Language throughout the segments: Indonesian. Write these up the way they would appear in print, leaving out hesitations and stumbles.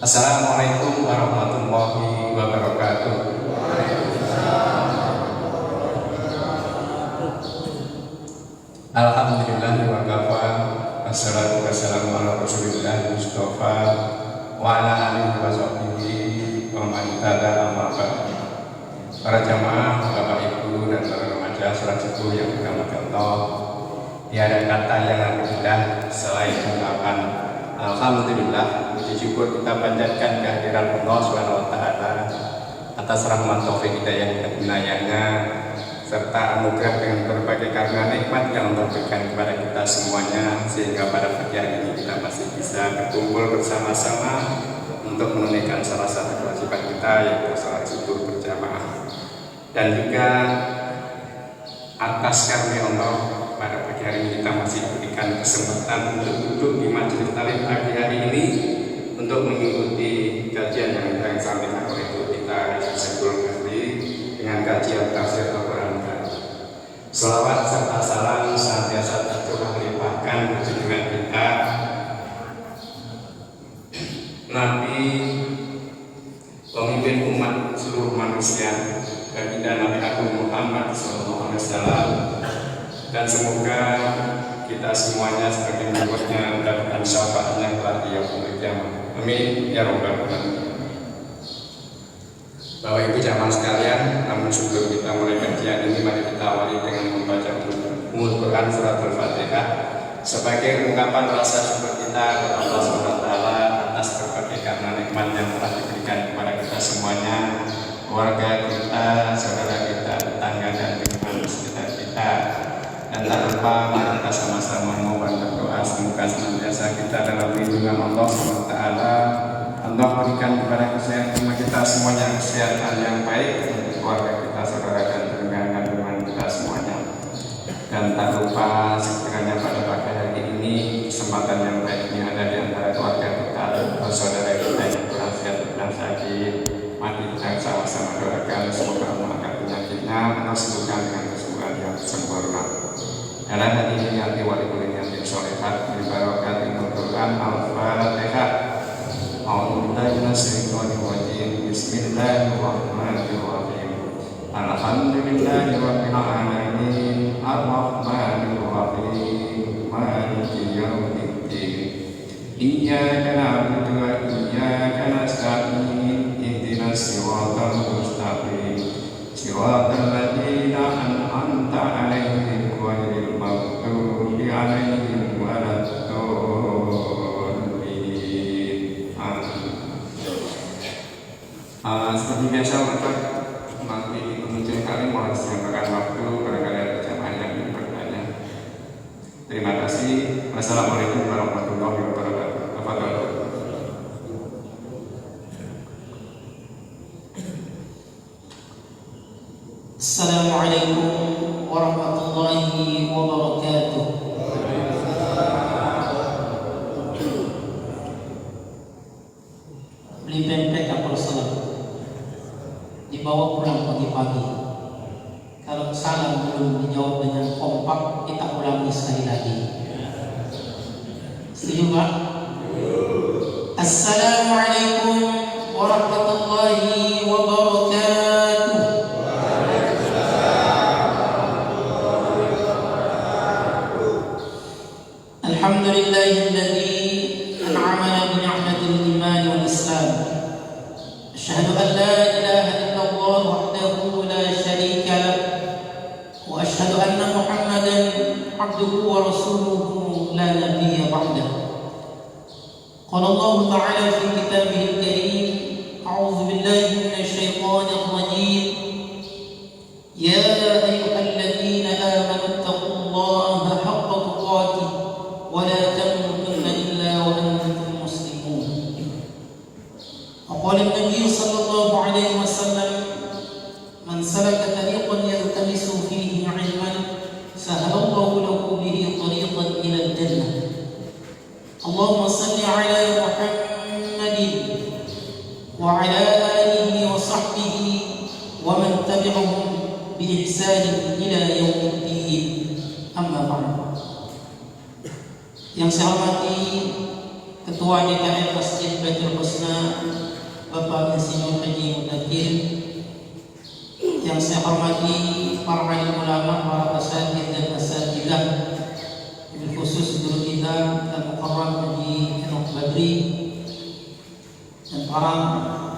Assalamualaikum warahmatullahi wabarakatuh. Alhamdulillah wa kafa, wassalatu wassalamu ala Rasulillah Mustafa wa ala alihi wa sahbihi wa man tabi'a amma ba'd. Para jamaah, Bapak Ibu dan para remaja sholat subuh yang dirahmati Allah, tiada kata yang lebih indah selain ungkapan alhamdulillah. Puji syukur kita panjatkan kehadiran Allah Subhanahu wa taala atas rahmat taufik hidayah dan inayahnya serta anugerah dengan berbagai karena nikmat yang Allah berikan kepada kita semuanya, sehingga pada pagi hari ini kita masih bisa berkumpul bersama-sama untuk menunaikan salah satu kewajiban kita, yaitu sholat subuh berjamaah. Dan juga atas karunia Allah, pada pagi hari ini kita masih diberikan kesempatan untuk duduk di majelis taklim pagi hari ini untuk mengikuti kajian yang disampaikan oleh guru kita Syaikhul Ghazali dengan kajian tafsir Al-Quran. Selawat serta salam senantiasa tercurah limpahkan junjungan kita Nabi, pemimpin umat seluruh manusia, baginda Nabi Agung Muhammad SAW, dan semoga kita semuanya sebagai pengikutnya mendapatkan syafaatnya kelak di yaumul qiyamah. Amin ya rabbal alamin. Bapak Ibu jamaah sekalian, namun sebelum kita mulai kajian ini, mari kita awali dengan membaca Ummul Quran surat Al-Fatihah sebagai ungkapan rasa syukur kita kepada Allah SWT atas berbagai karena nikmat yang telah diberikan kepada kita semuanya, keluarga kita, saudara kita, tetangga dan lingkungan sekitar kita. Dan tak lupa mari kita sama-sama memohon berdoa semoga senantiasa kita dalam lindungan Allah SWT. Allah berikan kepada kita semuanya kesehatan yang baik untuk keluarga kita, saudara dan teman-teman kita semuanya. Dan tak lupa sekiranya pada pagi hari ini kesempatan yang baik ini ada di antara keluarga kita, saudara kita yang kurang sehat dan sakit. Mari kita sama-sama doakan semoga Allah angkat penyakitnya dan sembuhkan dengan kesembuhan yang sempurna. Dalam hati ini hati wali kulin yang solehat berbarokat Al-Quran Al-Fatihah. A'udzubillahi minasyaitonir rajim. Bismillahirrahmanirrahim. Alhamdulillahi rabbil alamin. Ar-Rahmanir Rahim. Maliki yaumiddin. Iyyaka na'budu wa iyyaka nasta'in. Ihdinas siratal mustaqim. Siratal ladzina an'amta 'alaihim ghairil maghdubi 'alaihim waladdallin. Seperti biasa, nanti di penghujung kali mau disediakan waktu barangkali ada jamaah yang ingin bertanya. Terima kasih. Wassalamualaikum warahmatullahi wabarakatuh. Assalamualaikum warahmatullahi wabarakatuh. Beli pempek kapal selam, dibawa pulang pagi-pagi. Kalau salam belum dijawab dengan kompak, kita ulangi sekali lagi. Setuju Pak? Assalamualaikum warahmatullahi wabarakatuh. Alhamdulillahilladzi an'amana bi ni'matil iman wal islam. Asyhadu an la ilaha illallah wahdahu la syarika lah wa asyhadu anna Muhammadan abduhu wa rasuluhu la nabiyya ba'dah. Qala Allah ta'ala fi kitabihil karim, a'udzu billahi minasy syaithanir rajim. Ya ayyuhalladzina amanu taqullaha haqqa tuqatih wa la tamutunna illa wa antum muslimun. Qala an-nabiy sallallahu alaihi wasallam, man salaka tariqan yaltamisu fihi 'ilman sahala Allahu lahu bihi tariqan ila al-jannah. Allahumma salli ala Muhammadin wa ala alihi wa sahbihi wa man tabi'ahum bi ihsan ila yaumiddin. Amma ba'd. Yang saya hormati Ketua Ketua DKM Masjid Baitul Husna Bapak Insinyur Haji Mudakir, yang saya hormati para alim ulama, para asatidz dan asatidzah, khusus guru kita Al-Mukarram Haji Enoch Badri, dan para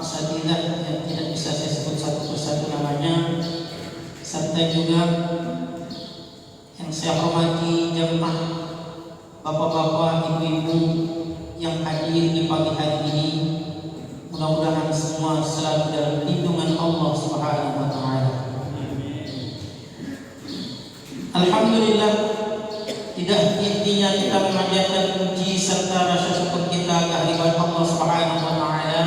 asatidzah yang tidak bisa saya sebut satu persatu namanya, serta juga yang saya hormati jemaah bapak-bapak, ibu-ibu yang hadir di pagi hari ini. Mudah-mudahan semua selalu dalam lindungan Allah Subhanahu wa taala. Alhamdulillah, tidak intinya kita memanjatkan puji serta rasa syukur kita kehadirat Allah Subhanahu wa taala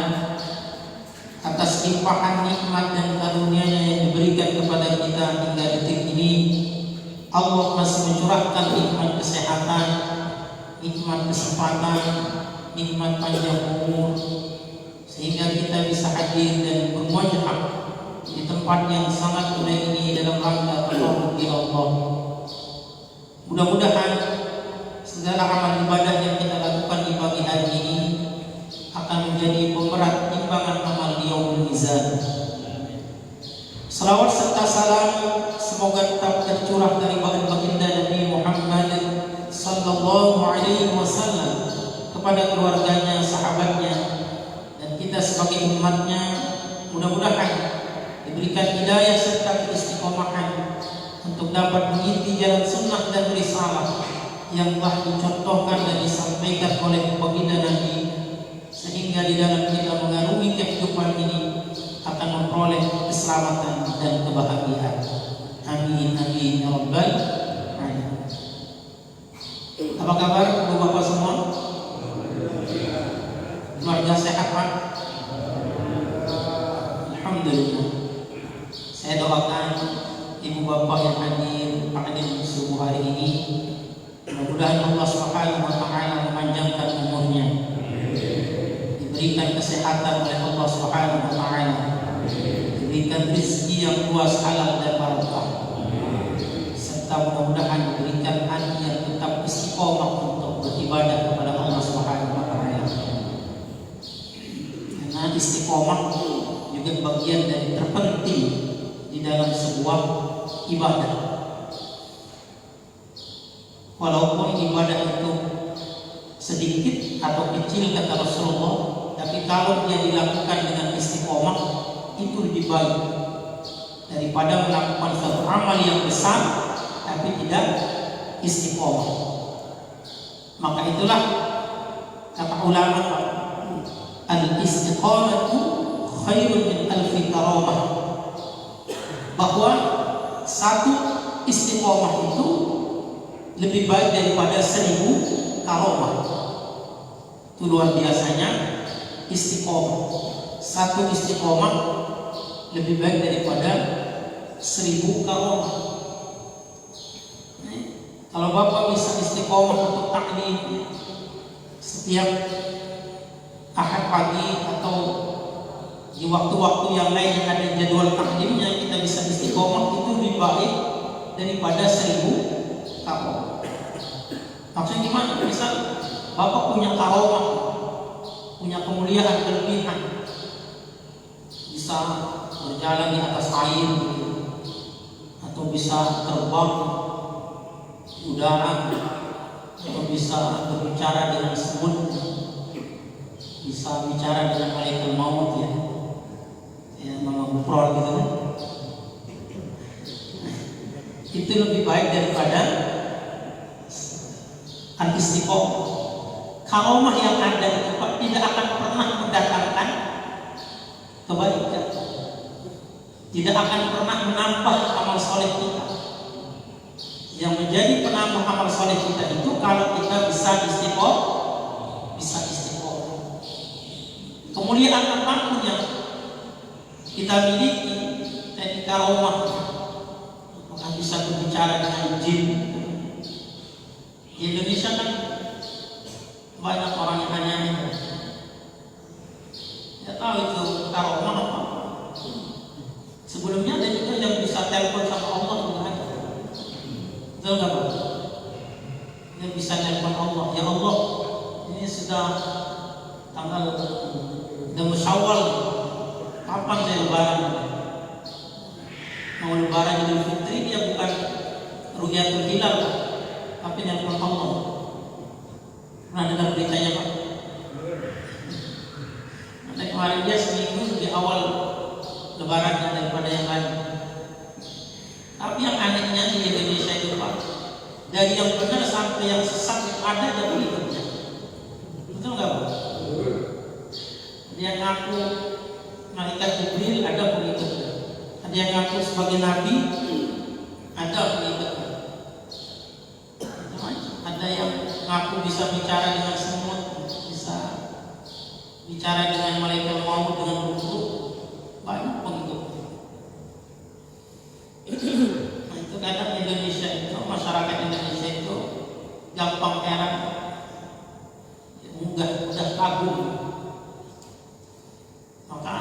atas limpahan nikmat dan karunia-Nya yang diberikan kepada kita hingga detik ini. Allah masih mencurahkan nikmat kesehatan, nikmat kesempatan, nikmat panjang umur, sehingga kita bisa hadir dan bermuajahah di tempat yang sangat mulia ini dalam rangka takarrub ila Allah. Mudah-mudahan segala amal ibadah yang kita lakukan di pagi hari ini akan menjadi pemberat timbangan amal di yaumul mizan. Salawat serta salam semoga tetap tercurah dari baginda Nabi Muhammad sallallahu alaihi wasallam kepada keluarganya, sahabatnya, dan kita sebagai umatnya. Mudah-mudahan diberikan hidayah serta keistiqomahan untuk dapat mengikuti jalan sunnah dan risalah yang telah dicontohkan dan disampaikan oleh baginda Nabi, sehingga di dalam kita mengarungi kehidupan ini akan memperoleh keselamatan dan kebahagiaan. Amin amin ya rabbal alamin. Apa kabar Bapak semua? Keluarga sehat Pak? Alhamdulillah. Saya doakan ibu bapak yang hadir pada subuh hari ini, mudah-mudahan Allah Subhanahu wa taala memanjangkan umurnya, diberikan kesehatan oleh Allah Subhanahu wa taala, diberikan rezeki yang luas, halal dan barokah, serta mudah-mudahan diberikan hati yang tetap istiqomah untuk beribadah kepada Allah Subhanahu wa taala. Karena istiqomah juga bagian dari terpenting di dalam sebuah ibadah. Walaupun ibadah itu sedikit atau kecil kata Rasulullah, tapi kalau dia dilakukan dengan istiqomah itu lebih baik daripada melakukan suatu amal yang besar tapi tidak istiqomah. Maka itulah kata ulama, al-istiqamatu khairun min alfi karamah, bahwa satu istiqomah itu lebih baik daripada 1000 karomah. Itu luar biasanya istiqomah. Satu istiqomah lebih baik daripada 1000 karomah. Kalau Bapak bisa istiqomah untuk taklim setiap Ahad pagi atau di waktu-waktu yang lain yang ada jadwal taklimnya, kita bisa istiqomah, itu lebih baik daripada 1000 karomah. Maksudnya gimana? Misal Bapak punya karomah, punya kemuliaan berlebihan, bisa berjalan di atas air, atau bisa terbang di udara, atau bisa berbicara dengan semut, bisa bicara dengan malaikat maut, ya Mama Buprol gitu kan. Itu lebih baik daripada al-istiqomah. Karomah yang ada itu tidak akan pernah mendatangkan kebaikan, tidak akan pernah menambah amal soleh kita. Yang menjadi penambah amal soleh kita itu kalau kita bisa istiqomah. Kemuliaan apapun yang kita miliki dari karomah, apakah bisa berbicara dengan jin. Di Indonesia kan banyak orang yang hanya ya tahu itu karomah apa. Sebelumnya ada juga yang bisa telepon sama Allah juga ada. Betul nggak Pak? Yang bisa telepon Allah, ya Allah, ini sudah tanggal Syawal, kapan saya lebaran? Mau lebaran Idul Fitri dia bukan Ru'yatul Hilal, tapi nelpon Allah. Pernah dengar beritanya Pak? Nanti kemarin dia seminggu di awal lebarannya daripada yang lain. Tapi yang anehnya di Indonesia itu Pak, dari yang benar sampai yang sesat ada aja pengikutnya. Betul nggak Pak? Dia ngaku malaikat Jibril, ada pengikutnya. Ada yang ngaku sebagai nabi, ada pengikutnya. Ada yang ngaku bisa bicara dengan semut, bisa bicara dengan malaikat maut, dengan ruh, banyak pengikutnya. Nah, itu kadang Indonesia itu, masyarakat Indonesia itu gampang heran, mudah kagum. Maka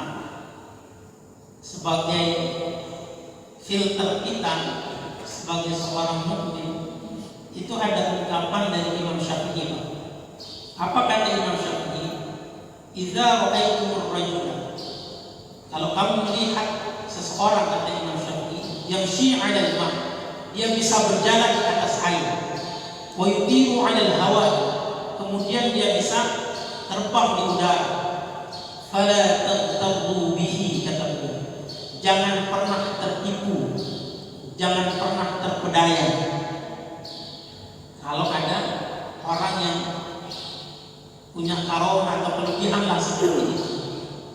sebagai filter kita sebagai seorang mukmin itu ada ungkapan dari Imam Syafi'i. Apa kata Imam Syafi'i? Idza ra'aitumur rajula, kalau kamu melihat seseorang, kata Imam Syafi'i, yamshi 'alal ma', dia bisa berjalan di atas air, wa yutiru 'alal hawa, kemudian dia bisa terbang di udara, fala taghtarru bihi, kata beliau, jangan pernah tertipu, jangan pernah terpedaya. Kalau ada orang yang punya karomah atau kelebihan lah seperti itu,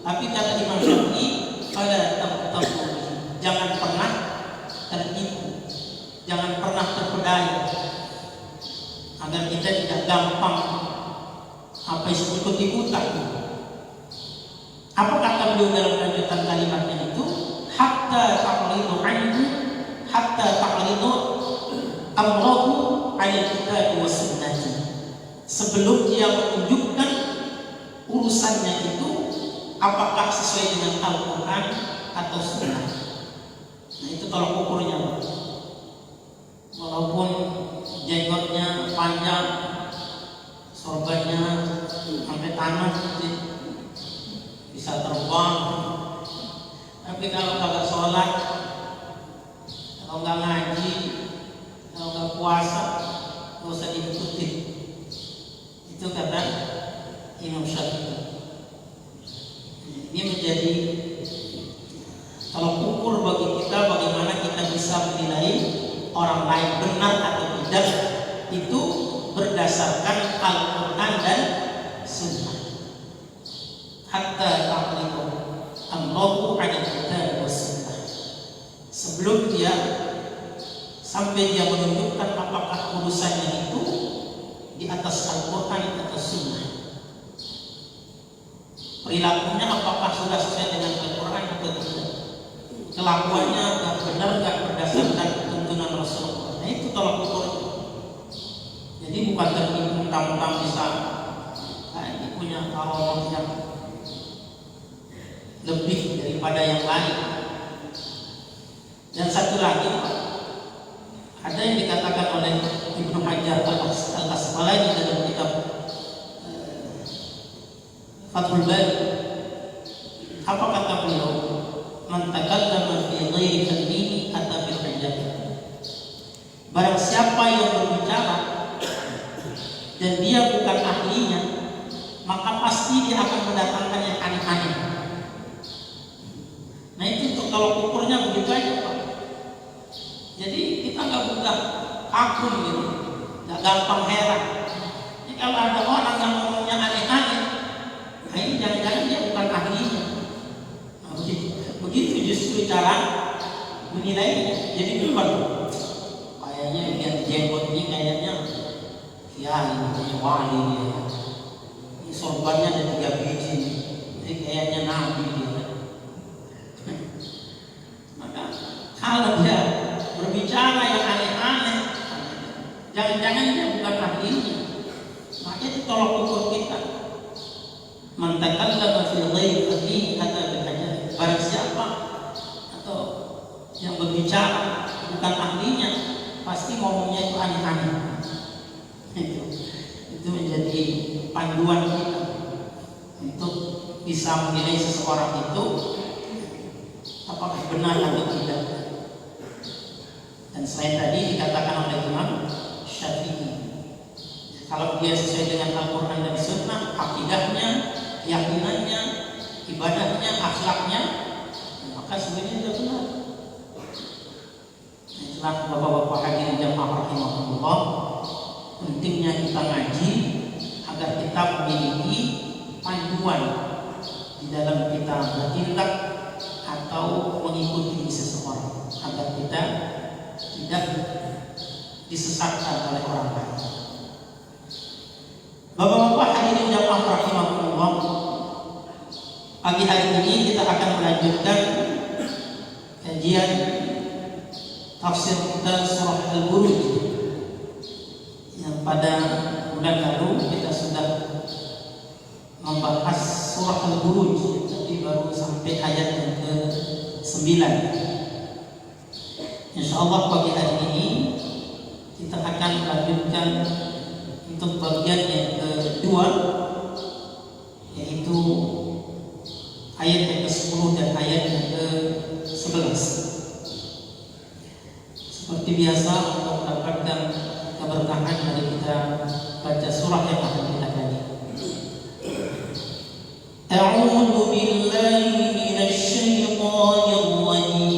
tapi kata Imam Syafi'i, fala taghtarru bihi, jangan pernah tertipu, jangan pernah terpedaya, agar kita tidak gampang ikut-ikutan. Apa kata beliau dalam lanjutan kalimatnya itu? Hatta ta'ridu anhu, hatta ta'ridu amrahu 'ala al-kitab wa sunnati. Sebelum dia menunjukkan urusannya itu apakah sesuai dengan Al-Qur'an atau sunnah. Nah, itu tolak ukurnya. Walaupun jenggotnya panjang, sorbannya sampai tanah, bisa terbang, tapi kalau kagak sholat, kalau nggak ngaji, kalau nggak puasa, nggak usah diikutin. Itu kata Imam Syafi'i. Ini menjadi tolak ukur bagi kita bagaimana kita bisa menilai orang lain benar atau tidak, itu berdasarkan Al-Quran dan Sunnah. Hatta ta'limu Allahu 'ala al-kitab wa sunnah. Sebelum dia sampai dia menunjukkan apakah urusannya itu di atas Al-Quran atau Sunnah. Perilakunya apakah sudah sesuai dengan Al-Quran atau tidak. Kelakuannya tidak benar, tidak berdasarkan tuntunan Rasulullah. Nah, itu tolak ukur. Jadi bukan tertipu mentang-mentang bisa ini punya karomah yang lebih daripada yang lain. Dan satu lagi, ada yang dikatakan oleh Ibnu Hajar Al-Asqalani dalam kitab Fathul Bari. Apa kata beliau? Man takallama fi ghairi ilmihi ata bil hujjah. Barang siapa yang berbicara dan dia bukan ahlinya, maka pasti dia akan mendatangkan yang aneh-aneh. Nah, itu untuk kalau ukurnya begitu aja Pak. Jadi kita nggak mudah kagum gitu, nggak gampang heran. Jadi kalau ada orang yang ngomongnya aneh-aneh, nah ini jangan-jangan dia bukan ahlinya. Nah, begitu justru cara menilainya. Jadi bukan kayaknya lihat jenggot ini kayaknya ya ini punya wali dia. Ini sorbannya ada 3 biji, jadi kayaknya nabi dia. Maka kalau dia berbicara yang aneh-aneh, jangan-jangan dia bukan ahlinya. Maka itu tolak ukur kita. Man takallama fi ghairi ilmihi ata bil hujjah. Barang siapa atau yang berbicara bukan ahlinya, pasti ngomongnya itu aneh-aneh. Itu menjadi panduan kita untuk bisa menilai seseorang itu apakah benar atau tidak. Dan selain tadi dikatakan oleh Imam Syafi'i, kalau dia sesuai dengan Al-Quran dan Sunnah, akidahnya, keyakinannya, ibadahnya, akhlaknya, maka sebenarnya sudah benar. Itulah bapak-bapak hadirin jamaah rahimahullah, pentingnya kita ngaji agar kita memiliki panduan di dalam kita bertindak atau mengikuti seseorang, agar kita tidak disesatkan oleh orang lain. Bapak-bapak hadirin jamaah rahimahullah, pagi hari ini kita akan melanjutkan kajian tafsir kita surah Al-Buruj yang pada bulan lalu kita sudah membahas surah Al-Buruj, tapi baru sampai ayat yang ke-9. Insyaallah pagi hari ini kita akan melanjutkan untuk bagian yang kedua, yaitu ayat yang ke-10 dan ayat yang ke-11. Seperti biasa, untuk mendapatkan keberkahan dari kita baca surah yang akan kita kaji. A'udzu billahi minasy syaithanir rajim.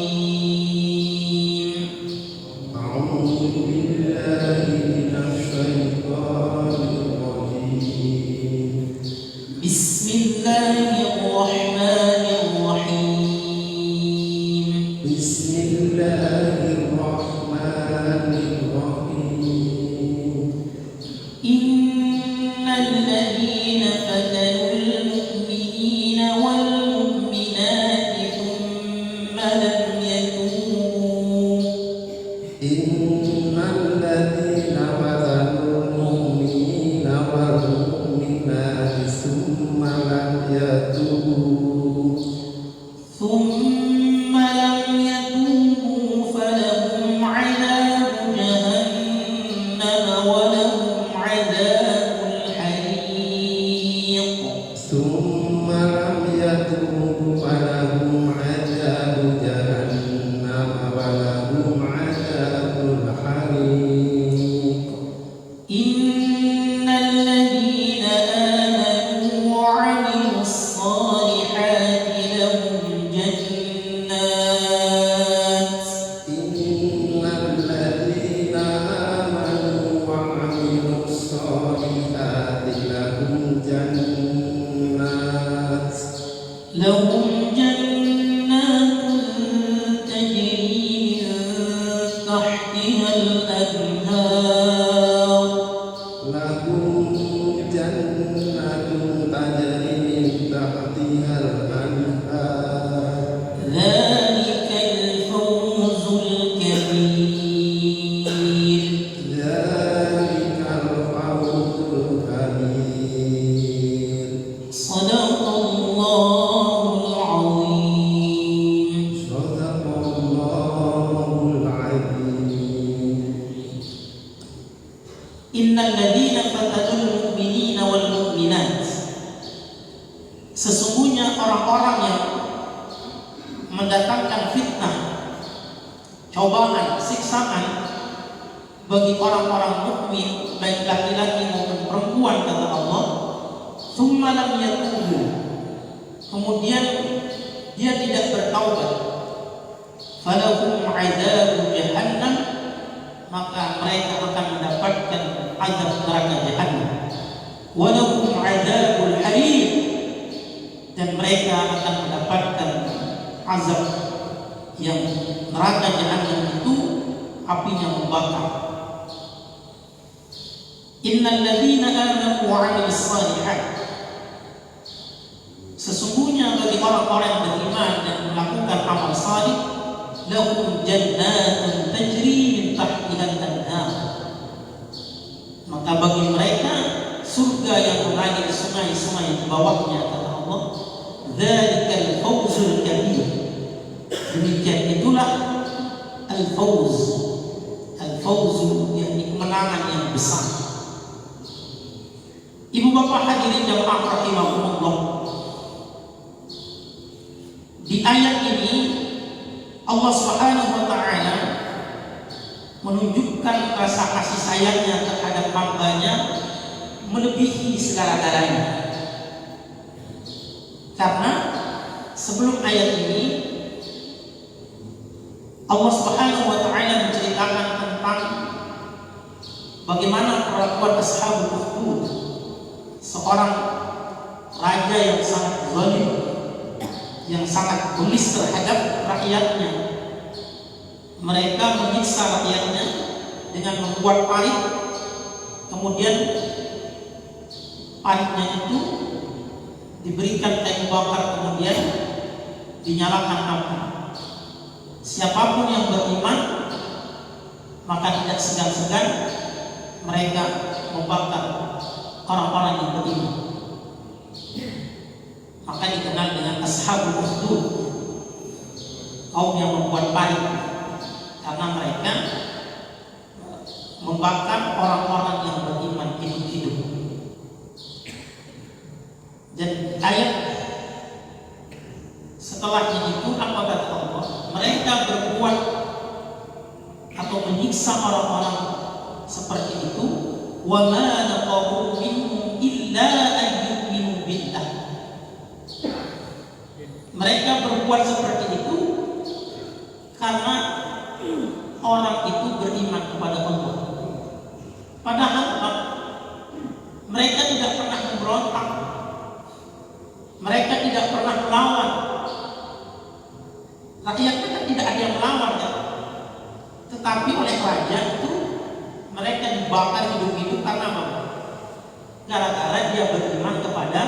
Sesungguhnya orang-orang yang mendatangkan fitnah, cobaan, siksaan bagi orang-orang mukmin, baik laki-laki maupun perempuan, kata Allah, summa lam yatubu, kemudian dia tidak bertaubat, falahum adzabun jahannam, maka mereka akan mendapatkan azab neraka jahannam, walahum adzabul hariq, dan mereka akan mendapatkan azab yang neraka jahannam itu apinya membakar. Innal ladzina amanu wa 'amilus shalihat, sesungguhnya bagi orang-orang yang beriman dan melakukan amal salih, lahum jannatun tajri min tahtiha al-anhar, maka bagi mereka surga yang mengalir sungai-sungai di bawahnya, kata Allah. Dzalikal fawzul kabir, demikian itulah al-fawz, al-fawz yakni kemenangan yang besar. Ibu bapak Kiram rahimahumullah, di ayat ini Allah Subhanahu wa taala menunjukkan rasa kasih sayangnya terhadap hambanya melebihi segala-galanya. Karena sebelum ayat ini Allah Subhanahu wa taala menceritakan tentang bagaimana perlakuan Ashabul Ukhdud, seorang raja yang sangat zalim, yang sangat bengis terhadap rakyatnya. Mereka menyiksa rakyatnya dengan membuat parit, kemudian paritnya itu diberikan kayu bakar, kemudian dinyalakan api. Siapapun yang beriman maka tidak segan-segan mereka membakar orang-orang yang beriman. Maka dikenal dengan Ashabul Ukhdud, kaum yang membuat parit, karena mereka membakar orang-orang yang beriman hidup-hidup. Dan ayat setelahnya itu apa kata Allah? Mereka berbuat atau menyiksa orang-orang seperti itu, wa ma naqamu minhum illa an yu'minu billah. Mereka berbuat seperti itu karena orang itu beriman kepada Allah. Padahal mereka tidak pernah memberontak, mereka tidak pernah melawan. Rakyatnya kan tidak ada yang melawan ya. Tetapi oleh raja itu mereka dibakar hidup-hidup karena apa? Gara-gara dia beriman kepada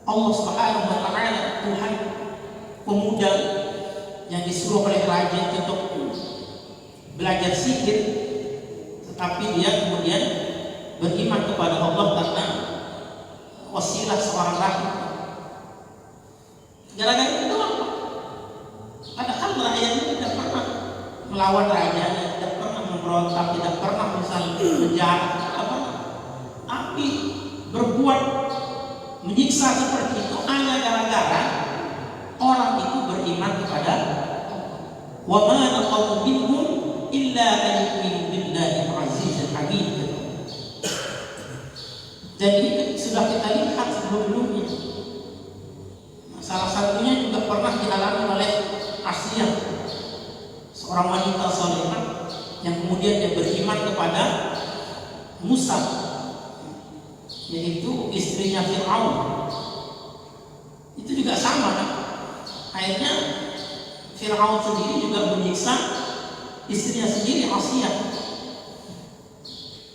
Allah Subhanahu wa taala, Tuhan. Pemuda yang disuruh oleh raja untuk belajar sihir, tetapi dia kemudian beriman kepada Allah karena wasilah seorang rahib. Gara-gara itu apa? Padahal rakyat itu tidak pernah melawan raja, tidak pernah memberontak, tidak pernah misalnya menjahat, tidak pernah. Tapi berbuat menyiksa seperti itu hanya gara-gara orang itu beriman kepada wa ma naqamu minhum illa an yu'minu billahi al-azizil hamid. Jadi sudah kita lihat sebelum-sebelumnya. Salah satunya juga pernah dialami oleh Asiyah, seorang wanita salehah yang kemudian dia beriman kepada Musa, yaitu istrinya Fir'aun. Itu juga sama kan? Akhirnya Fir'aun sendiri juga menyiksa istrinya sendiri, Asiyah,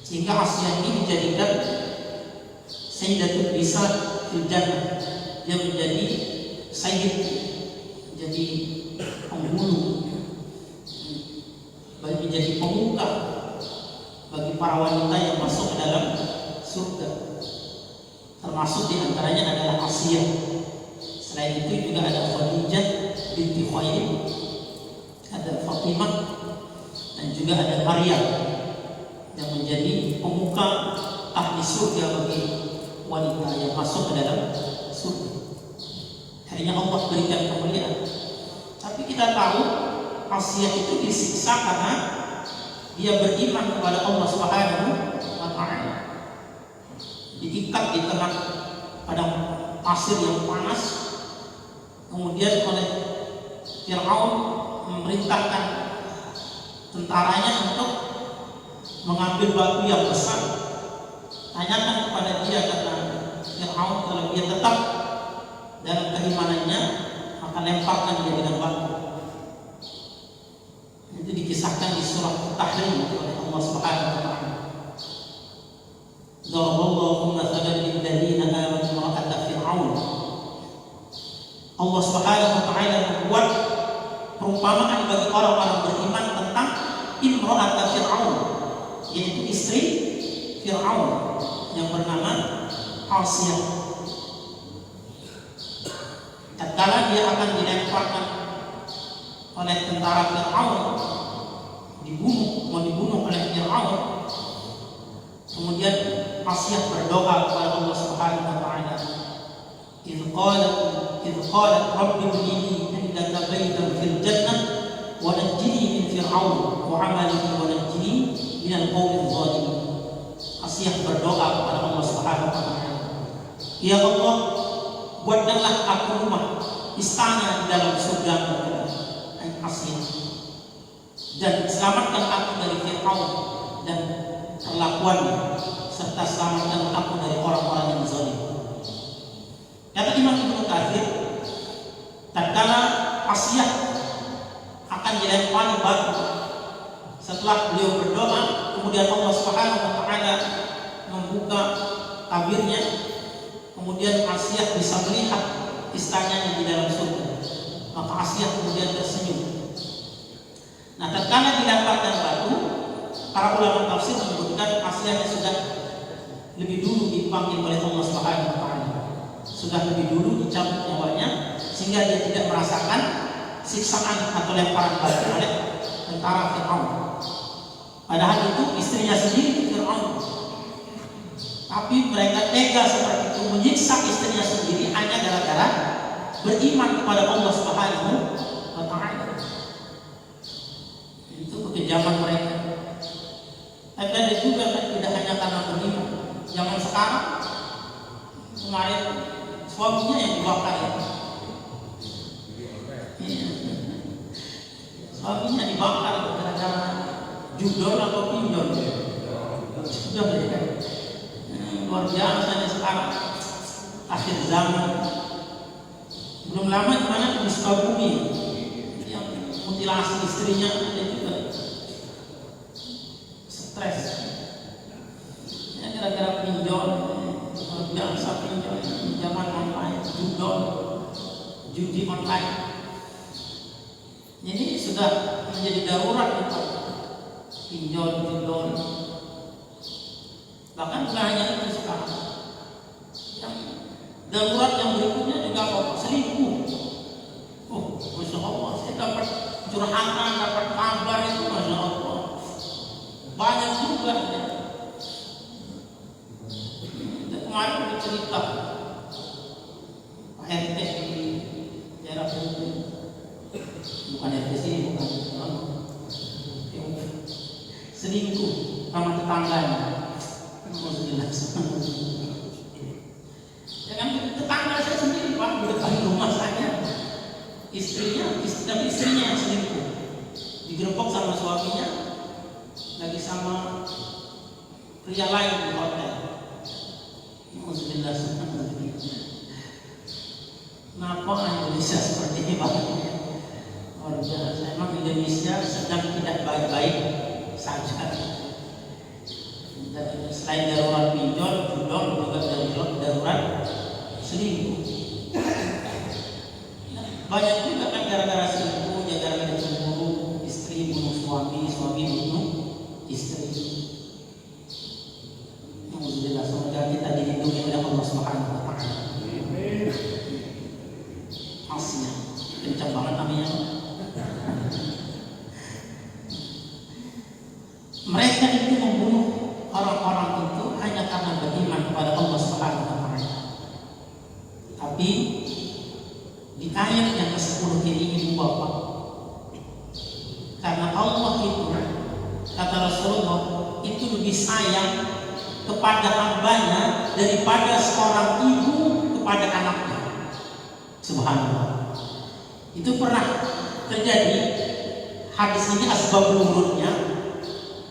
sehingga Asiyah ini dijadikan Sayyidatul Nisa fil Jannah. Dia menjadi sayyid, jadi penghulu, menjadi pemuka bagi para wanita yang masuk ke dalam surga. Termasuk diantaranya adalah Asiyah. Selain itu juga ada Khadijah binti Khuwailid, ada Fatimah, dan juga ada Maryam yang menjadi pemuka ahli surga bagi wanita yang masuk ke dalam surga. Hanya Allah berikan kemuliaan. Tapi kita tahu Asiyah itu disiksa karena dia beriman kepada Allah Subhanahu wa taala. Diikat di tengah padang pasir yang panas. Kemudian oleh Fir'aun memerintahkan tentaranya untuk mengambil batu yang besar. Tanyakan kepada dia, kata Fir'aun, kalau dia tetap dalam keimanannya maka lemparkan dia dengan batu. Itu dikisahkan di surah Tahrim oleh Allah Subhanahu wa taala. Daraballahu mathalan lil ladzina amanu imra'ata fir'aun. Allah Subhanahu wa taala membuat perumpamaan bagi orang-orang beriman tentang imra'ata fir'aun, yaitu istri Fir'aun yang bernama Asiyah. Tatkala dia akan dilemparkan oleh tentara Fir'aun, mau dibunuh oleh Fir'aun, kemudian Asiyah berdoa kepada Allah Subhanahu wa taala. Idz qalat rabbi ibni indaka baitan fil jannah wa najjini min fir'aun wa 'amalihi wa najjini minal qaumiz zalimin. Asiyah berdoa kepada Allah Subhanahu wa taala. Ya Allah, buatkanlah aku rumah istana di dalam surga-Mu. Asiyah, dan selamatkan aku dari Fir'aun dan perlakuannya, serta selamatkan aku dari orang-orang yang zalim. Kata Imam Ibnu Katsir, tatkala Asiyah akan dilempari batu, setelah beliau berdoa, kemudian Allah Subhanahu wa taala membuka tabirnya, kemudian Asiyah bisa melihat istananya di dalam surga. Maka Asiyah kemudian tersenyum. Nah, tatkala dilemparkan batu, para ulama tafsir menyebutkan Asiyah sudah lebih dulu dipanggil oleh Allah Subhanahu wa taala. Sudah lebih dulu dicabut nyawanya sehingga dia tidak merasakan siksaan atau lemparan batu oleh tentara Fir'aun. Padahal itu istrinya sendiri Fir'aun. Tapi mereka tega seperti itu menyiksa istrinya sendiri hanya gara-gara beriman kepada Allah Subhanahu wa taala. Itu kekejaman mereka. Tapi ada juga kan, tidak hanya karena beriman. Zaman sekarang, kemarin suaminya yang dibakar ya. Suaminya dibakar gara-gara judol atau pinjol. Sudah ya. Luar biasa sekarang, akhir zaman. Belum lama gimana di Sukabumi yang mutilasi istrinya, dia juga stres ya gara-gara pinjol. Luar biasa pinjol, pinjaman online, judol, judi online. Jadi sudah menjadi darurat itu, pinjol, judol. Bahkan bukan hanya itu sekarang, yang darurat yang berikutnya juga apa? Selingkuh. Oh, Masya Allah, saya dapat curhatan, dapat kabar itu, Masya Allah, banyak juga ya. Kemarin ada cerita Pak RT di daerah Bumi, bukan RT sini, bukan selingkuh sama tetangganya. Ya kan, tetangga saya sendiri Pak, di depan rumah saya, tapi istrinya yang selingkuh, digerebek sama suaminya, lagi sama pria lain di hotel. Alhamdulillah. Kenapa Indonesia seperti ini Pak? Luar biasa. Memang Indonesia sedang tidak baik-baik saja. Selain darurat pinjol, judol, juga darurat selingkuh. Banyak juga kan gara-gara selingkuh, gara-gara cemburu, istri bunuh suami, suami bunuh istri. Alhamdulillah, semoga kita dilindungi oleh Allah Subhanahu wa taala. Asnya kencang banget namanya. Mereka itu membunuh orang-orang itu hanya karena beriman kepada Allah Subhanahu wa taala. Tapi di ayat yang ke-10 ini Ibu Bapak, karena Allah itu, kata Rasulullah, itu lebih sayang kepada hambanya daripada seorang ibu kepada anaknya. Subhanallah. Itu pernah terjadi. Hadis ini asbab nurunnya.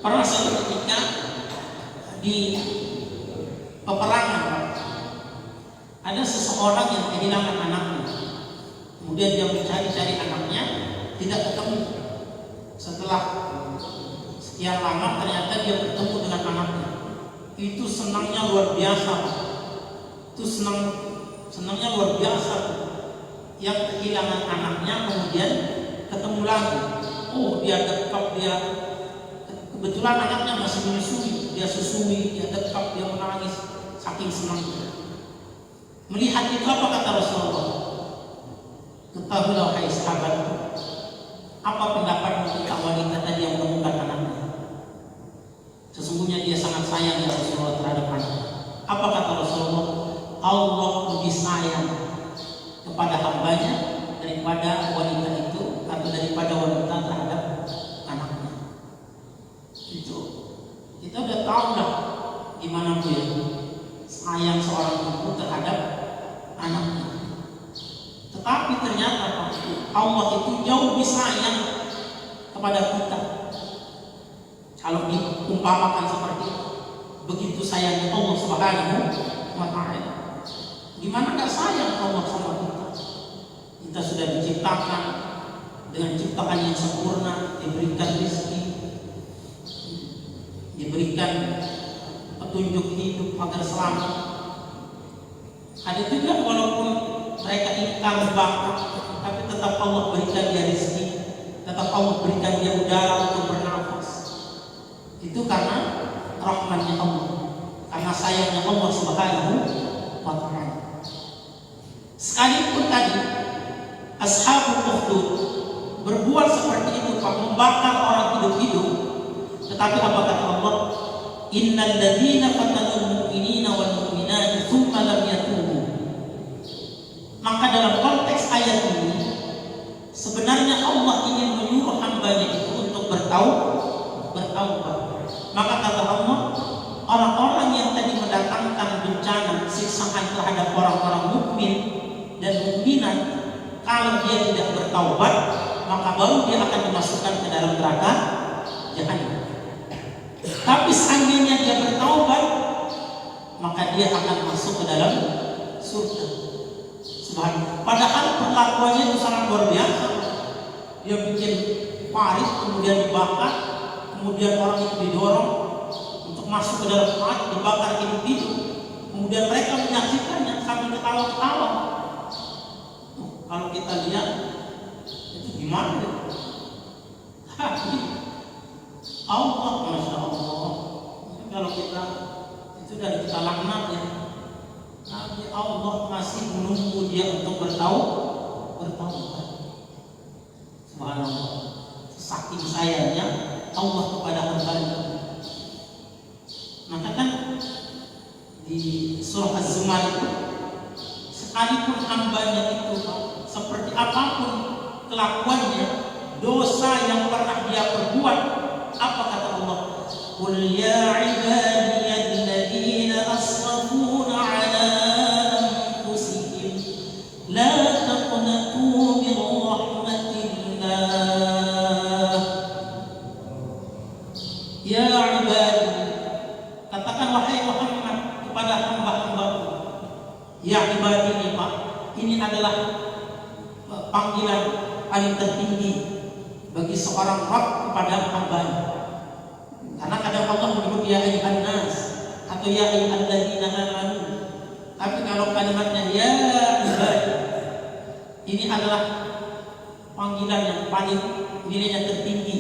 Pernah suatu ketika di peperangan ada seseorang yang kehilangan anaknya. Kemudian dia mencari-cari anaknya, tidak ketemu. Setelah sekian lama ternyata dia bertemu dengan anaknya. Itu senangnya luar biasa. Itu senangnya luar biasa. Yang kehilangan anaknya kemudian ketemu lagi. Oh, dia dekat, dia kebetulan anaknya masih menyusui, dia susui, dia dekat, dia menangis saking senangnya. Melihat itu apa kata Rasulullah? Ketahuilah wahai sahabat, apa pendapatmu tentang wanita tadi yang menemukan anaknya? Sesungguhnya dia sangat sayang ya Rasulullah terhadap anaknya. kepada hambanya daripada wanita itu atau daripada wanita terhadap anaknya. Itu kita udah tahu lah gimana Bu ya, sayang seorang ibu terhadap anaknya. Tetapi ternyata Pak, Allah itu jauh lebih sayang kepada kita. Kalau diumpamakan seperti itu, begitu sayangnya Allah Subhanahu wa Ta'ala. Gimana gak sayang Allah sama kita? Kita sudah diciptakan dengan ciptaan yang sempurna, diberikan rezeki, diberikan petunjuk hidup agar selamat. Ada juga walaupun mereka ingkar bakat, tapi tetap Allah berikan dia rezeki, tetap Allah berikan dia udara untuk bernafas. Itu karena rahmatnya Allah, karena sayangnya Allah Subhanahu wa Ta'ala. Sekalipun tadi ashabul ukhdud berbuat seperti itu, Pak, membakar orang hidup-hidup, tetapi apa kata Allah? Innal ladzina fatanul mu'minina wal mu'minati tsumma lam yatubu. Maka dalam konteks ayat ini sebenarnya Allah ingin menyuruh hambanya itu untuk bertaubat. Maka kata Allah, orang-orang yang tadi mendatangkan bencana siksaan terhadap orang-orang mukmin dan mukminat, kalau dia tidak bertaubat, maka baru dia akan dimasukkan ke dalam neraka jahanam. Tapi seandainya dia bertaubat, maka dia akan masuk ke dalam surga. Subhanallah. Padahal perlakuannya itu sangat luar biasa. Dia bikin parit, kemudian dibakar, kemudian orang itu didorong untuk masuk ke dalam parit, dibakar hidup-hidup. Kemudian mereka menyaksikannya sambil ketawa-ketawa. Kalau kita lihat itu gimana? Allah, masya Allah. Kalau kita itu dari kita laknat ya, tapi Allah masih menunggu dia untuk bertaubat. Subhanallah. Saking sayangnya Allah kepada hambanya. Maka kan di surah Az-Zumar itu, sekalipun hambanya itu seperti apapun kelakuannya, dosa yang pernah dia perbuat, apa kata Allah? Qul ya ibadiyalladzina asrafu ala anfusihim la taqnatu min rahmatillah. Ya ibadi, katakan wahai Muhammad kepada hamba-hambaku. Ya ibadi ini Pak, ini adalah panggilan paling tertinggi bagi seorang Rabb kepada hambanya. Karena kadang Allah menyebut ya ayyuhan nas atau ya ayyuhalladzina amanu. Tapi kalau kalimatnya ya ibadi, ini adalah panggilan yang paling nilainya tertinggi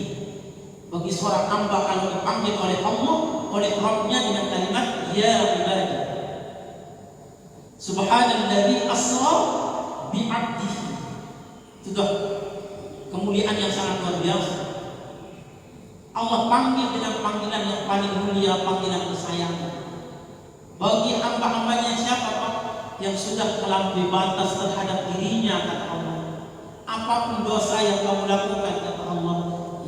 bagi seorang hamba kalau dipanggil oleh Allah, oleh Rabb-nya dengan kalimat ya ibadi. Subhanalladzi asra bi 'abdihi. Sudah kemuliaan yang sangat luar biasa. Allah panggil dengan panggilan yang paling mulia, panggilan kesayangan. Bagi hamba-hambanya siapa Pak? Yang sudah melampaui batas terhadap dirinya, kata Allah. Apapun dosa yang kamu lakukan, kata Allah,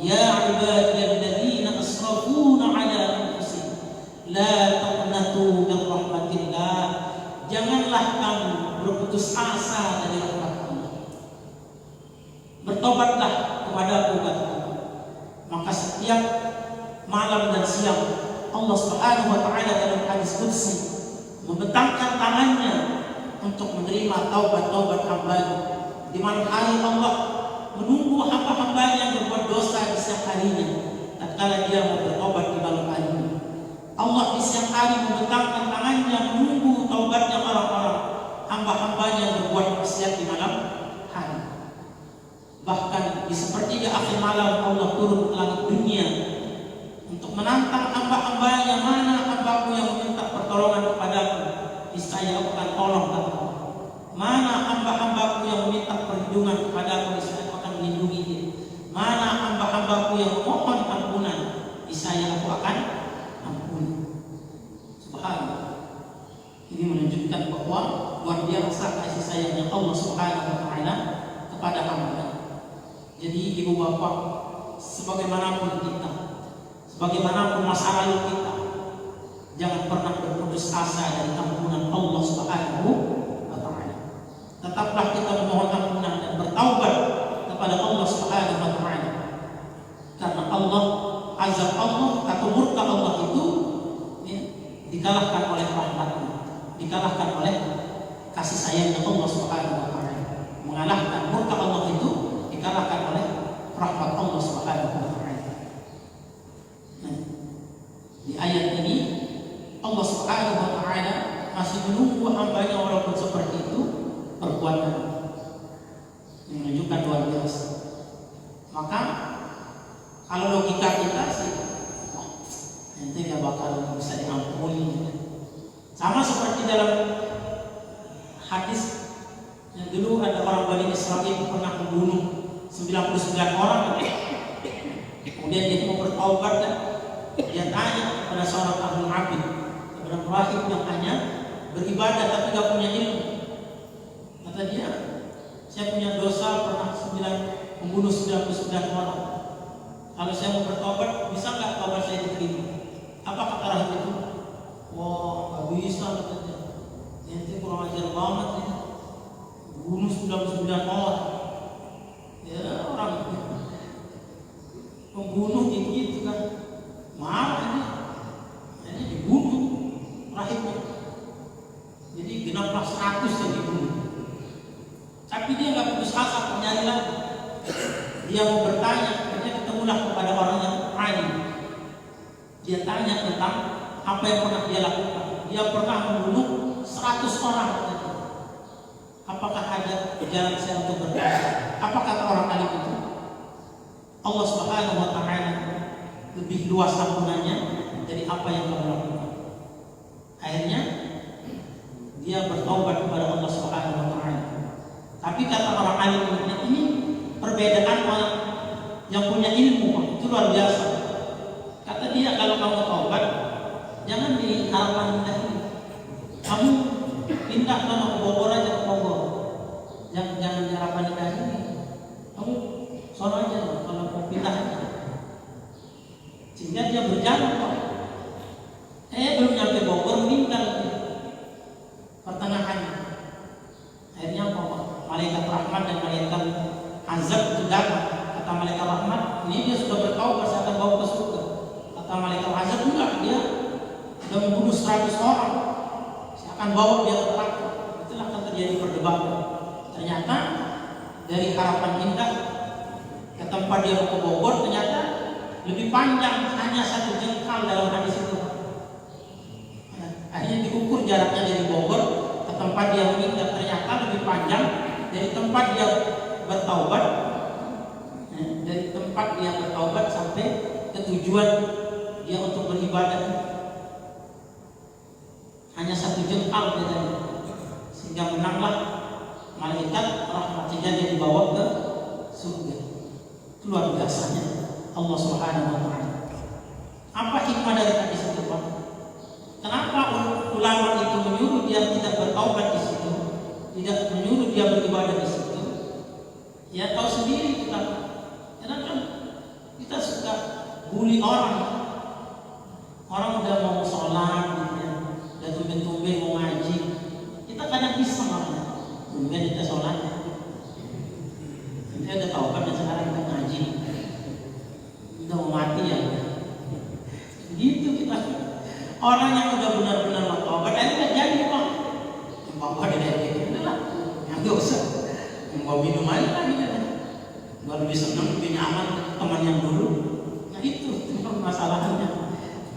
ya ibadiyalladzina asrafuna ala anfusihim la taqnatu min rahmatillah. Janganlah kamu berputus asa dari rahmat Allah. Bertobatlah kepada Aku, kata Allah. Maka setiap malam dan siang Allah Subhanahu wa Ta'ala dalam hadis qudsi membentangkan tangannya untuk menerima taubat-taubat hambanya. Di malam hari Allah menunggu hamba-hambanya yang berbuat dosa di siang harinya, tatkala dia mau bertobat di malam hari. Allah di siang hari membentangkan tangannya menunggu taubatnya orang-orang hamba-hambanya yang berbuat maksiat di malam hari. Bahkan di sepertiga akhir malam Allah turun ke langit dunia untuk menantang hamba-hambanya, mana hambaku yang meminta pertolongan kepadaku, niscaya Aku akan tolong, kata Allah. Mana hamba-hambaku yang meminta perlindungan kepadaku, niscaya Aku akan melindungi dia. Mana hamba-hambaku yang memohon ampunan, niscaya Aku akan ampuni. Subhanallah. Ini menunjukkan bahwa luar biasa kasih sayangnya Allah Subhanahu wa taala kepada hamba. Jadi ibu bapak, sebagaimanapun kita, sebagaimanapun masa lalu kita, jangan pernah berputus asa dari ampunan Allah Subhanahu wa taala. Tetaplah kita memohon ampunan dan bertaubat kepada Allah Subhanahu wa taala. Karena Allah, azab Allah atau murka Allah itu ya, dikalahkan oleh rahmatnya, dikalahkan oleh kasih sayangnya Allah Subhanahu wa taala. Mengalahkan murka Allah itu dikalahkan oleh rahmat Allah Subhanahu wa taala. Nah, di ayat ini Allah Subhanahu wa taala masih menunggu hambanya walaupun seperti itu perbuatan yang menunjukkan luar biasa. Maka kalau logika kita sih, nanti dia bakal bisa diampuni. Sama seperti dalam hadis yang dulu ada orang Bani Israel pernah membunuh 99 orang. Kemudian dia mau bertaubat dan dia tanya kepada seorang ahli abid, kepada rahib yang hanya beribadah tapi tidak punya ilmu. Kata dia, saya punya dosa pernah membunuh 99 orang. Kalau saya mau bertobat, bisa nggak taubat saya diterima? Apa kata rahib itu? Wah, nggak bisa katanya. Nanti kurang ajar banget ya. Bunuh 99 orang. Ya orang pembunuh gitu kan, marah ini, jadi dibunuh rahibnya. Jadi genaplah 100 yang dibunuh. Tapi dia nggak putus asa mencari lagi. Dia mau bertanya, dia ketemulah kepada orang yang alim. Dia tanya tentang apa yang pernah dia lakukan. Dia pernah membunuh 100 orang. Apakah ada jalan saya untuk bertanya? Apa kata orang alim itu? Allah Subhanahu wa taala lebih luas ampunannya dari apa yang kamu lakukan. Akhirnya dia bertaubat kepada Allah Subhanahu wa taala. Tapi kata orang alim ini perbedaan orang yang punya ilmu itu luar biasa. Kata dia, kalau kamu taubat jangan di harapan indah ini. Kamu pindah ke Bogor aja, ke Bogor. Jangan di harapan indah ini. Kamu sono aja kalau mau pindah aja. Sehingga dia berjalan kok. Belum nyampe Bogor meninggal dia. Pertengahan. Akhirnya apa? Malaikat rahmat dan malaikat azab itu datang. Kata malaikat rahmat, ini dia sudah bertaubat, saya akan bawa ke surga. Kata malaikat azab, enggak, dia sudah membunuh 100 orang, saya akan bawa dia ke neraka. Itulah akan terjadi perdebatan. Ternyata dari harapan indah ke tempat dia mau ke Bogor, ternyata lebih panjang, hanya 1 jengkal dalam hadis itu. Akhirnya diukur jaraknya dari Bogor ke tempat dia meninggal, ternyata lebih panjang dari tempat dia bertaubat, dari tempat dia bertaubat sampai ke tujuan dia untuk beribadah. Hanya 1 jengkal bedanya, sehingga menanglah malaikat rahmat, sehingga dia dibawa ke surga. Luar biasanya Allah Subhanahu wa taala. Apa hikmah dari hadis itu, Pak? Kenapa ulama itu menyuruh dia tidak bertaubat di situ, tidak menyuruh dia beribadah di situ? Ya tahu sendiri kita. Karena kan kita suka bully orang. Orang udah mau sholat, gitu ya, udah tumben-tumben mau ngaji. Kita kadang iseng orangnya. Tumben kita sholat. Kita udah taubat dan sekarang kita ngaji. Udah mau mati ya. Gitu kita. Orang yang udah benar-benar mau taubat, akhirnya jadi kok. Bapak dia gitu lah. Yang gak usah. Mau minum aja lagi kan. Gak lebih senang, lebih nyaman teman yang dulu. Nah itu masalahnya.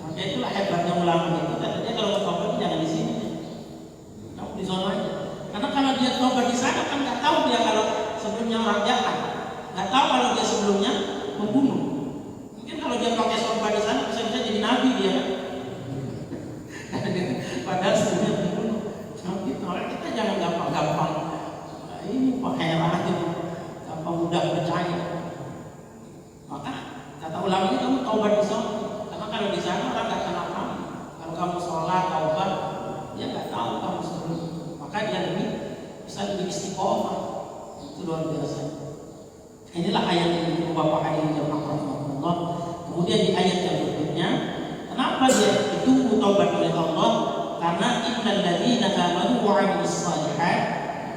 Maka itulah hebatnya ulama itu. Katanya kalau mau taubat jangan di sini. Kamu di sana aja. Karena kalau dia taubat di sana kan nggak tahu dia kalau sebelumnya orang jahat, nggak tahu kalau dia sebelumnya membunuh. Mungkin kalau dia pakai taubat di sana bisa jadi nabi dia. Padahal sebelumnya membunuh. Kita jangan gampang-gampang. Ini pakai aja, gampang mudah percaya. Maka kata ulama ini kamu taubat di sana. Karena kalau di sana orang nggak kenal kamu. Kalau kamu sholat taubat, dia nggak tahu kamu sebelum. Maka dia bisa lebih istiqomah. luar biasa. Inilah ayat yang itu Bapak hadirin jemaah rahmatullah. Kemudian di ayat yang berikutnya, kenapa dia ditunggu taubat oleh Allah? Karena innal ladzina amanu wa 'amilus shalihat,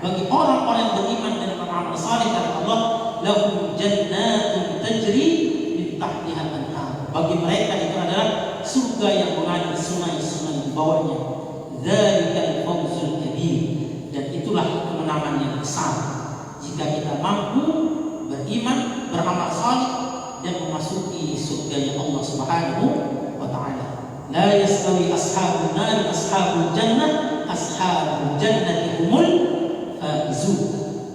bagi orang-orang yang beriman dan beramal saleh kata Allah, lahum jannatun tajri min tahtiha al-anhar. Bagi mereka itu adalah surga yang mengalir sungai-sungai di bawahnya. Dzalikal fawzul kabir, dan itulah kemenangan yang besar jika kita mampu beriman, beramal saleh dan memasuki surga Allah Subhanahu wa taala. La yastawi ashabun nar ashabul jannah, ashabul jannati humul faizun.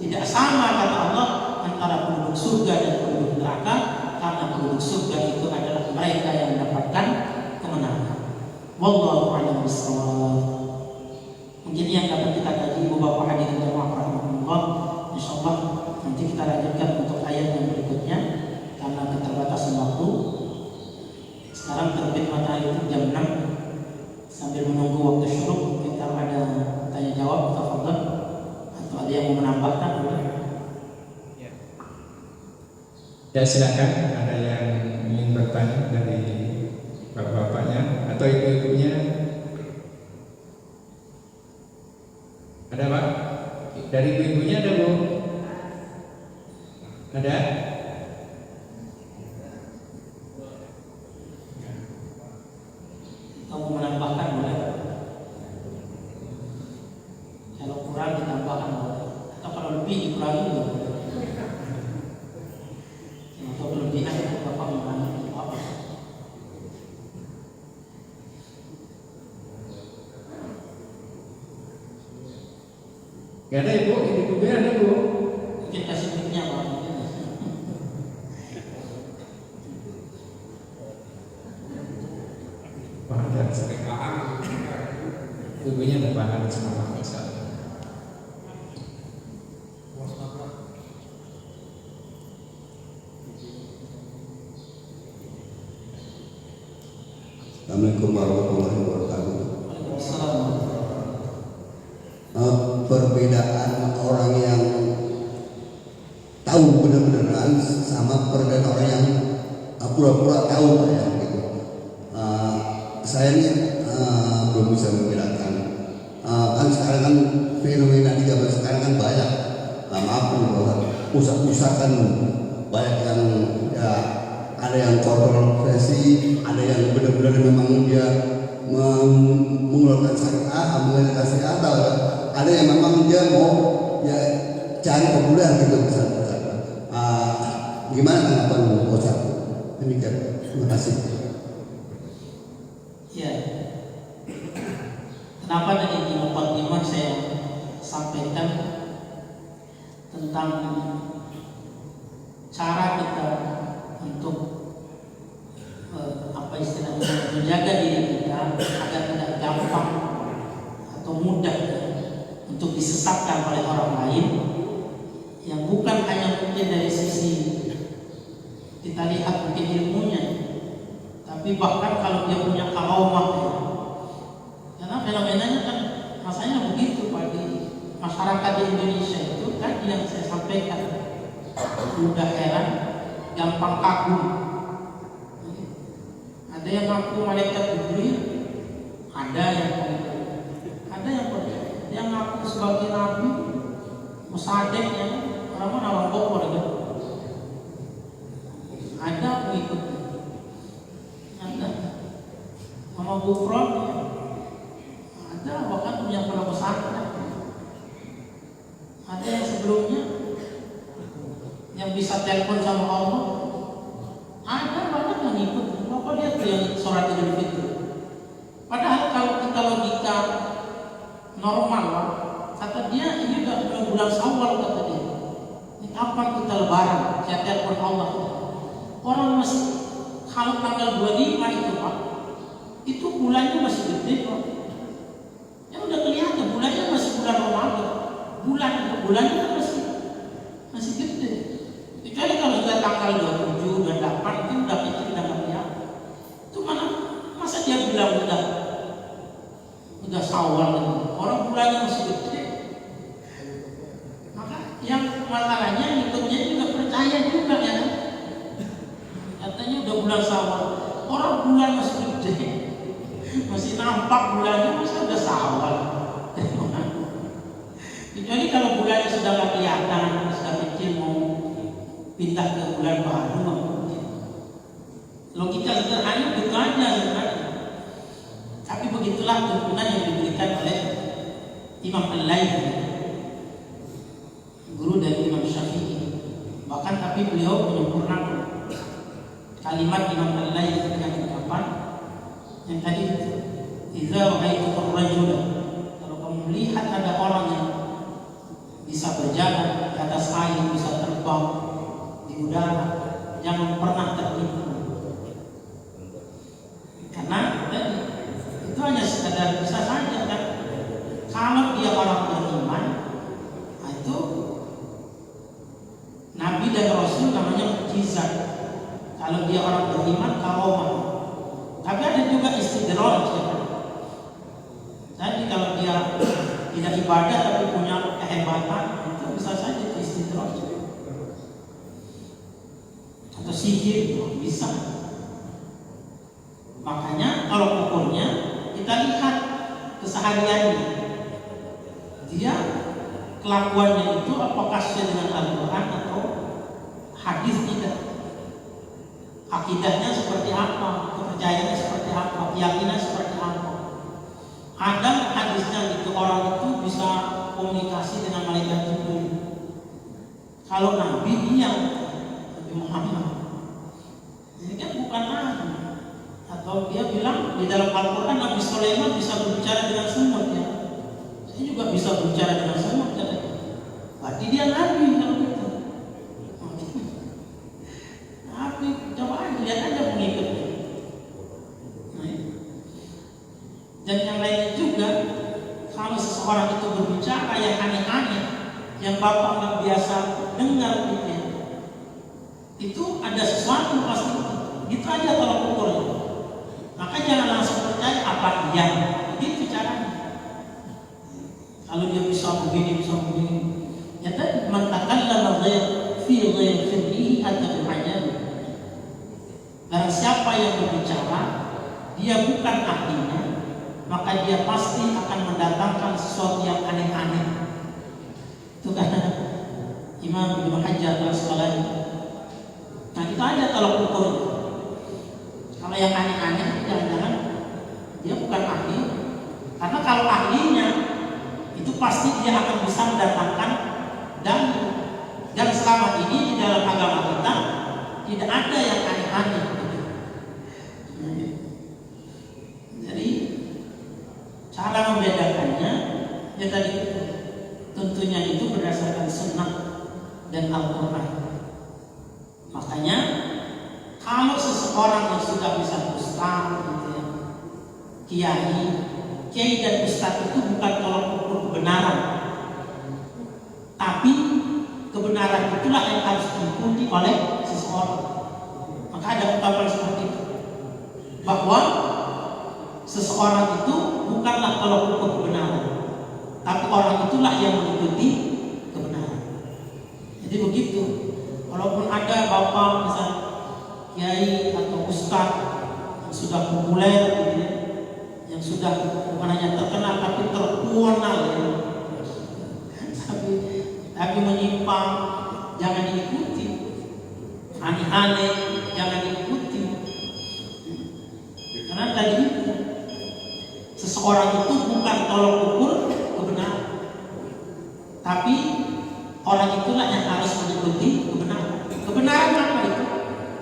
Tidak sama kata Allah antara penduduk surga dan penduduk neraka, karena penduduk surga itu adalah mereka yang mendapatkan kemenangan. Wallahu a'lam bishawab. Mungkin yang dapat kita kaji Ibu Bapak hadirin jemaah rahmatullah. Insyaallah nanti kita lanjutkan untuk ayat yang berikutnya karena keterbatasan waktu. Sekarang terbit matahari itu jam 6. Sambil menunggu waktu syuruk, kita ada tanya jawab, tafadhol. Atau ada yang mau menambahkan? Ya silakan, ada yang ingin bertanya dari bapak-bapaknya atau ibu-ibunya? Ada Pak? Dari ibu-ibunya ada Bu? Ada? Kamu menambahkan boleh? Kalau kurang ditambahkan boleh. Atau kalau lebih dikurangi boleh. Atau kelebihan itu Bapak mengurangi apa? Gak ada Ibu, ibu-ibunya ada Bu? Mungkin kasih mic-nya Pak. Wah, ada ibunya ada bahan sama Pak. Assalamualaikum warahmatullahi wabarakatuh. Waalaikumsalam. Perbedaan orang yang tahu benar-benaran sama perbedaan orang yang pura-pura tahu ya gitu. Saya ini belum bisa membedakan. Kan sekarang kan fenomena di zaman sekarang kan banyak. Maaf pusat-pusat kan banyak yang ya, ada yang kontroversi, ada yang benar-benar memang dia mengeluarkan syariah, mengeluarkan syariah, atau ada yang memang dia mau ya cari populer gitu misalnya. Gimana tanggapan Ustaz? Demikian. Terima kasih. Ya. Kenapa tadi di muqaddimah saya sampaikan tentang cara kita untuk apa istilahnya menjaga diri kita agar tidak gampang atau mudah untuk disesatkan oleh orang lain yang bukan hanya mungkin dari sisi kita lihat mungkin ilmunya, tapi bahkan kalau dia punya karomah ya. Karena fenomenanya kan rasanya begitu Pak, di masyarakat di Indonesia itu kan yang saya sampaikan, mudah heran, gampang kagum. Ada yang ngaku malaikat Jibril, ada yang percaya, yang ngaku sebagai nabi, musadeknya orang Bogor kan. Ada pengikutnya, ada sama Bufron, ada bahkan punya pondok pesantren, ada yang sebelumnya yang bisa telepon sama Allah, ada banyak yang ikut. Bapak lihat tuh yang sholat Idul Fitri. Padahal kalau kita logika normal, kata dia ini udah bulan Syawal, kata dia. Ini kapan kita lebaran? Saya telepon Allah. Orang masih kalau tanggal 25 itu Pak, itu bulannya masih gede Pak. Ya udah kelihatan bulannya masih bulan Ramadan. Bulannya kan masih gede. Kecuali kalau sudah tanggal 27, 28 itu udah kecil, udah nggak kelihatan. Itu mana masa dia bilang udah Syawal, orang bulannya masih gede. Maka yang masalahnya saya juga ya. Katanya udah bulan Syawal, orang bulan masih gede, masih nampak bulannya, masa udah Syawal. Kecuali kalau bulannya sudah nggak kelihatan, sudah kecil mau pindah ke bulan baru, mungkin. Logika sederhana begitu aja sebenarnya. Tapi begitulah tuntunan yang diberikan oleh Imam Al-Laythi, guru dari Imam Syafi'i. Bahkan tapi beliau menyempurnakan kalimat Imam Al-Laythi yang kapan yang tadi itu, idza ra'aitumur rajula, kalau kamu melihat ada orang yang bisa berjalan di atas air, bisa terbang di udara, jangan pernah tertipu. Karena itu hanya sekadar bisa saja kan. Kalau dia orang beriman, itu Nabi dan Rasul namanya mukjizat. Kalau dia orang beriman, karomah. Tapi ada juga istidraj. Jadi kalau dia tidak ibadah tapi punya kehebatan, itu bisa saja istidraj. Atau sihir, bisa. Makanya kalau ukurnya kita lihat kesehariannya. Dia kelakuannya itu apakah sesuai dengan Al-Quran atau hadis tidak. Akidahnya seperti apa, kepercayaannya seperti apa, keyakinan seperti apa. Ada hadisnya itu orang itu bisa komunikasi dengan malaikat Jibril. Kalau Nabi dia Nabi Muhammad, ini kan bukan Nabi. Atau dia bilang di dalam Al-Quran Nabi Sulaiman bisa berbicara dengan semut ya. Saya juga bisa berbicara dengan semut katanya. Berarti dia Nabi kalau gitu. Tapi coba aja lihat aja pengikutnya. Dan yang lainnya juga, kalau seseorang itu berbicara yang aneh-aneh, yang bapak nggak biasa dengar gitu, itu ada sesuatu pasti. Gitu aja kalau ukurnya. Maka jangan langsung percaya apa dia. Begitu caranya. Kalau dia bisa begini, ya tadi mentakallama fi ghairi fi'lihi atau ajab. Barang siapa yang berbicara, dia bukan ahlinya, maka dia pasti akan mendatangkan sesuatu yang aneh-aneh. Itu kata Imam Ibnu Hajar Al-Asqalani. Nah itu aja kalau ukurnya. Kalau yang aneh-aneh, jangan-jangan dia bukan ahli. Karena kalau ahlinya, itu pasti dia akan bisa mendatangkan dalil. Dan selama ini di dalam agama kita tidak ada yang aneh-aneh. Jadi cara membedakannya ya tadi itu, tentunya itu berdasarkan sunnah dan Al-Quran. Makanya kalau seseorang yang sudah bisa ustaz gitu ya, kiai dan ustaz itu bukan tolak ukur kebenaran, tapi kebenaran itulah yang harus diikuti oleh seseorang. Maka ada ungkapan seperti itu, bahwa seseorang itu bukanlah tolak ukur kebenaran, tapi orang itulah yang mengikuti kebenaran. Jadi begitu. Walaupun ada bapak misalnya kiai atau ustaz yang sudah populer gitu ya, yang sudah bukan hanya terkenal tapi terkenal ya. Tapi menyimpang jangan diikuti, aneh-aneh jangan diikuti. Karena tadi itu seseorang itu bukan tolak ukur kebenaran, tapi orang itulah yang harus mengikuti kebenaran. Kebenaran apa itu?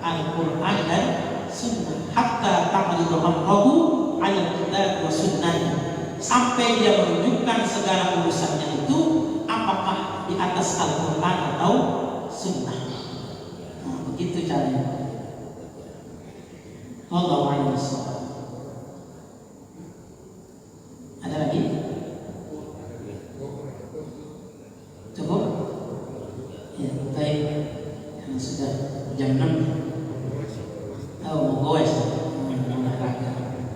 Al-Quran dan Sunnah. Hatta ta'ridu amrahu 'ala al-kitab wa sunnah. Sampai dia menunjukkan segala urusannya itu apakah di atas Al-Quran atau Sunnah. Nah, begitu caranya. Wallahu a'lam bishawab. Ada lagi? Cukup? Ya, baik. Karena sudah jam 6. Oh, mau goes.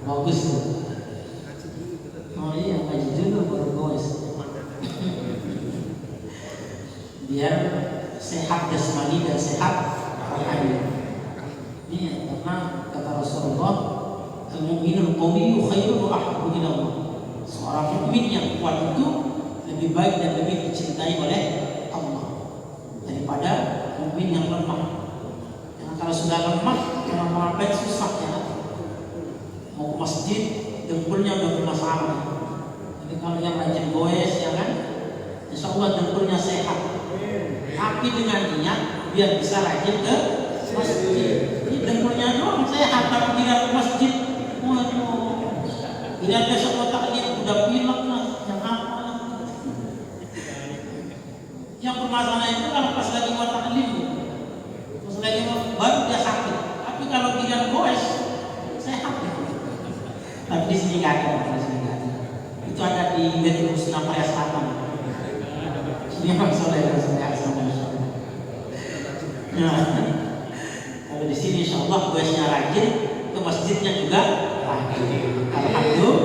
Bagus tuh. Oh iya, ngaji dulu baru goes. Biar sehat. sehat jasmani dan sehat rohani. Ini karena kata Rasulullah, al-mu'minul qawiyyu khairun wa ahabbu ila Allah. Seorang mukmin yang kuat itu lebih baik dan lebih dicintai oleh Allah daripada mukmin yang lemah. Karena kalau sudah lemah, orang lain susah ya. Mau ke masjid, dengkulnya udah bermasalah. Jadi kalau yang rajin goes ya kan, insya Allah dengkulnya sehat. Tapi dengan niat biar bisa rajin ke masjid. Ini dengkulnya doang sehat, tapi tidak ke masjid. Waduh, tidak besok mau taklim udah pilek lah, yang apa? Yang permasalahan itu kalau pas lagi mau taklim, pas lagi mau baru dia sakit. Tapi kalau tidak goes sehat. Tapi di sini nggak ada, itu ada di Medina Husna Korea Selatan. Ini yang soleh. Nah, kalau di sini insya Allah goesnya rajin, ke masjidnya juga rajin. Alhamdulillah.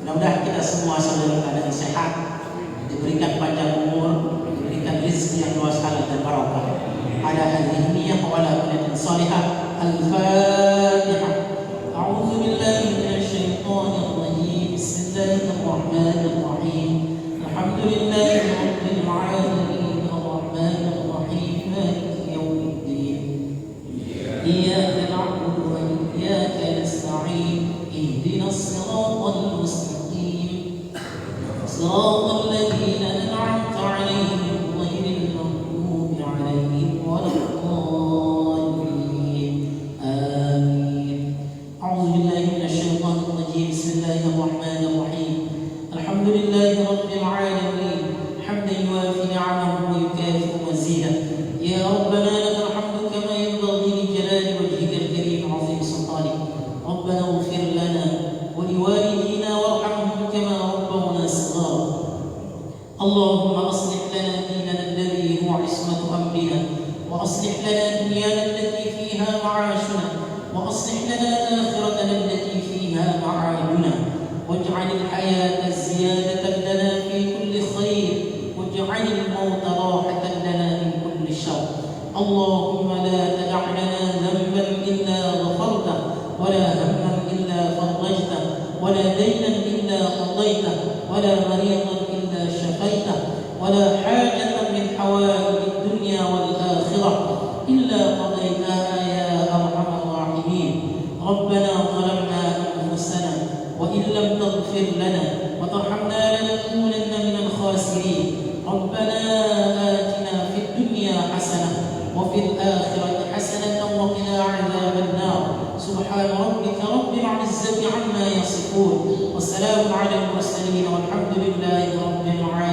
Mudah-mudahan kita semua selalu keadaan sehat, diberikan panjang umur, diberikan rezeki yang luas halal dan barokah. Ada hadhihi niyyah wa ala kullin salihah. Al-Fatihah. A'udzu billahi minasy syaithanir rajim. Bismillahirrahmanirrahim. Alhamdulillahi rabbil alamin. Arrahmanir rahim. Maliki yaumiddin. Iyyaka na'budu wa iyyaka nasta'in. Ihdinas siratal mustaqim. Siratal ladzina an'amta 'alaihim ghairil maghdubi 'alaihim waladdallin. Amin. A'udzu billahi minasy syaithanir rajim. Bismillahirrahmanirrahim. Alhamdulillahi rabbil alamin. Hamdan yuwafi ni'amahu wa yukafi mazidah. Ya rabbana lakal hamdu kama yanbaghi li jalali wajhika al-karim 'azim sultanik. Rabbana ighfir lana wa liwalidina warhamhum kama rabbawna shighara. Allahumma aslih lana dinana alladhi huwa 'ismatu amrina wa aslih lana dunyana allati fiha ma'ashuna wa aslih lana akhiratana allati fiha ma'aduna. واجعل الحياة زيادة لنا في كل خير واجعل الموت راحة لنا من كل شر. اللهم لا تدع لنا ذنبا إلا غفرته ولا هما إلا فرجته ولا دينا إلا قضيته ولا مريضا إلا شفيته ولا حاجة من حوائج الدنيا والآخرة إلا قضيتها يا أرحم الراحمين. ربنا ظلمنا أنفسنا وإن لم تغفر لنا وترحمنا لنكونن من الخاسرين. ربنا آتنا في الدنيا حسنة وفي الآخرة حسنة وقنا عذاب النار. سبحان ربك رب العزة عما يصفون وسلام على المرسلين والحمد لله رب العالمين.